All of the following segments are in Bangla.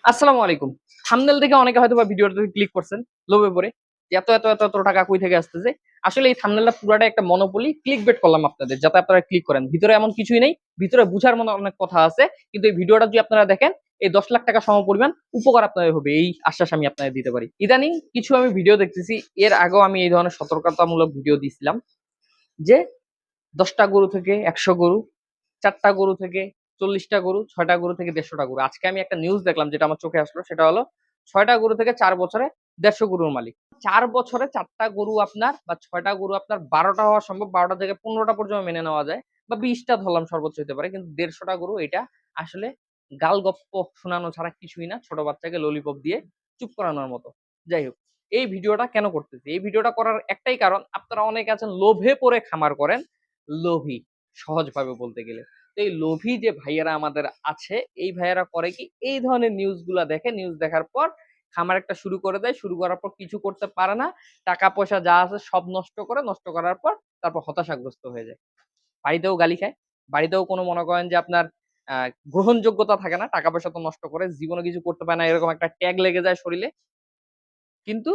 আসসালামু আলাইকুম। থাম্বনেল দেখে অনেকে হয়তোবা ভিডিওটাতে ক্লিক করছেন লোভে পড়ে। যে এত টাকা কই থেকে আসতেছে। আসলে এই থাম্বনেলটা পুরাটাই একটা মনোপলি ক্লিকবেট করলাম আপনাদের যাতে আপনারা ক্লিক করেন। ভিতরে এমন কিছুই নেই। ভিতরে বুঝার মতো অনেক কথা আছে। কিন্তু এই ভিডিওটা যদি আপনারা দেখেন এই ১০ লাখ টাকা সমপরিমাণ উপকার আপনাদের হবে। এই আশ্বাস আমি আপনাদের দিতে পারি। ইদানিং কিছু আমি ভিডিও দেখতেছি। এর আগেও আমি এই ধরনের সতর্কতামূলক ভিডিও দিছিলাম যে ১০ টা গরু থেকে ১০০ গরু, ৪ টা গরু থেকে ৪০ টা গরু, ৬ টা গরু থেকে ১৫০ টা গরু। আজকে আমি একটা নিউজ দেখলাম যেটা আমার চোখে আসলো সেটা হলো ৬ টা গরু থেকে ৪ বছরে ১৫০ গরুর মালিক। ৪ বছরে ৪ টা গরু আপনার বা ৬ টা গরু আপনার ১২ টা হওয়া সম্ভব। ১২ টা থেকে ১৫ টা পর্যন্ত মেনে নেওয়া যায় বা ২০ টা ধরলাম সর্বোচ্চ হইতে পারে। কিন্তু ১৫০ টা গরু এটা আসলে গালগপ্প শোনানো ছাড়া কিছুই না। ছোট বাচ্চাকে ললিপপ দিয়ে চুপ করানোর মতো। যাই হোক, এই ভিডিওটা কেন করতেছি? এই ভিডিওটা করার একটাই কারণ আপনারা অনেকে আছেন লোভে পড়ে খামার করেন। লোভী সহজভাবে বলতে গেলে। তো এই লোভী যে ভাইয়েরা আমাদের আছে, এই ভাইয়েরা করে কি এই ধরনের নিউজ গুলা দেখে, নিউজ দেখার পর খামার একটা শুরু করে দেয়। শুরু করার পর কিছু করতে পারে না। টাকা পয়সা যা আছে সব নষ্ট করে, নষ্ট করার পর তারপর হতাশাগ্রস্ত হয়ে যায়। বাড়িতেও গালি খায়। বাড়িতেও কোনো মনে করেন যে আপনার আ গ্রহণযোগ্যতা থাকে না। টাকা পয়সা তো নষ্ট করে, জীবনে কিছু করতে পারে না এরকম একটা ট্যাগ লেগে যায় শরীলে। কিন্তু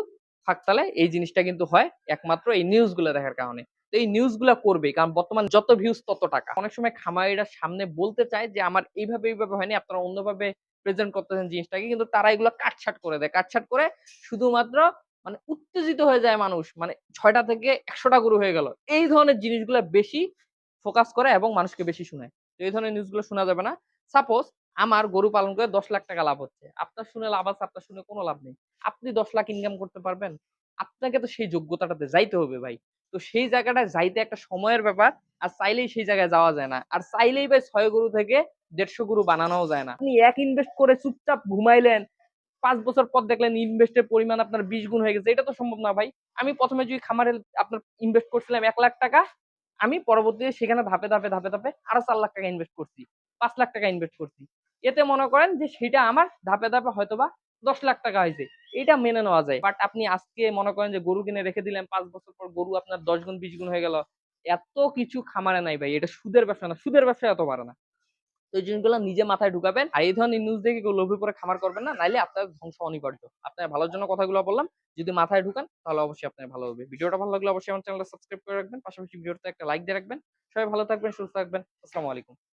ফাঁকতালে এই জিনিসটা কিন্তু হয় একমাত্র এই নিউজগুলা দেখার কারণে। তো এই নিউজগুলা করবেই। কারণ বর্তমান যত ভিউজ তত টাকা। অনেক সময় খামারিরা সামনে বলতে চায় যে আমার এইভাবে হয়নি, আপনারা অন্যভাবে প্রেজেন্ট করতেছেন জিনিসটাকে। কিন্তু তারা এগুলো কাটছাঁট করে দেয়। কাটছাঁট করে শুধুমাত্র মানে উত্তেজিত হয়ে যায় মানুষ। মানে ৬ টা থেকে ১০০ টা গরু হয়ে গেল। এই ধরনের জিনিসগুলা বেশি ফোকাস করে এবং মানুষকে বেশি শোনায়। তো এই ধরনের নিউজগুলো শোনা যাবে না। সাপোজ আমার গরু পালন করে ১০ লাখ টাকা লাভ হচ্ছে। আপনার শুনে লাভ আছে, আপনার শুনে কোন লাভ নেই। আপনি ১০ লাখ ইনকাম করতে পারবেন? আপনাকে তো সেই যোগ্যতাটাতে যাইতে হবে ভাই। তো সেই জায়গাটায় যাইতে একটা সময়ের ব্যাপার। আর চাইলেই সেই জায়গায় যাওয়া যায় না। আর চাইলেই ভাই ৬ গরু থেকে ১৫০ গরু বানানোও যায় না। আপনি এক ইনভেস্ট করে চুপচাপ ঘুমাইলেন। ৫ বছর পর দেখলেন ইনভেস্ট এর পরিমাণ আপনার ২০ গুণ হয়ে গেছে। এটা তো সম্ভব না ভাই। আমি ১ম এ যদি খামারে আপনার ইনভেস্ট করছিলাম ৳১,০০,০০০ আমি পরবর্তীতে সেখানে ধাপে ধাপে আরো ৳৪,০০,০০০ ইনভেস্ট করছি। ৳৫,০০,০০০ ইনভেস্ট করছি। এতে মনে করেন যে সেটা আমার ধাপে হয়তোবা ৳১০,০০,০০০ হইছে। এটা মেনে নেওয়া যায়। বাট আপনি আজকে মনে করেন যে গরু কিনে রেখে দিলেন ৫ বছর পর গরু আপনার ১০ গুণ ২০ গুণ হয়ে গেল। এত কিছু খামারে নাই ভাই। এটা সুদের ব্যবসা না। সুদের ব্যবসা এত বাড়ে না। তো এই জিনিসগুলো নিজে মাথায় ঢুকাবেন। আর এই ধরনের নিউজ দেখে কেউ লোভে পড়ে খামার করবেন না। নাইলে আপনার ধ্বংস অনিবার্য। আপনার ভালোর জন্য কথাগুলো বললাম। যদি মাথায় ঢুকান তাহলে অবশ্যই আপনার ভালো হবে। ভিডিওটা ভালো লাগলে অবশ্যই আমার চ্যানেলটা সাবস্ক্রাইব করে রাখবেন। পাশাপাশি ভিডিওতে একটা লাইক দিয়ে রাখবেন। সবাই ভালো থাকবেন, সুস্থ থাকবেন। আসসালামু আলাইকুম।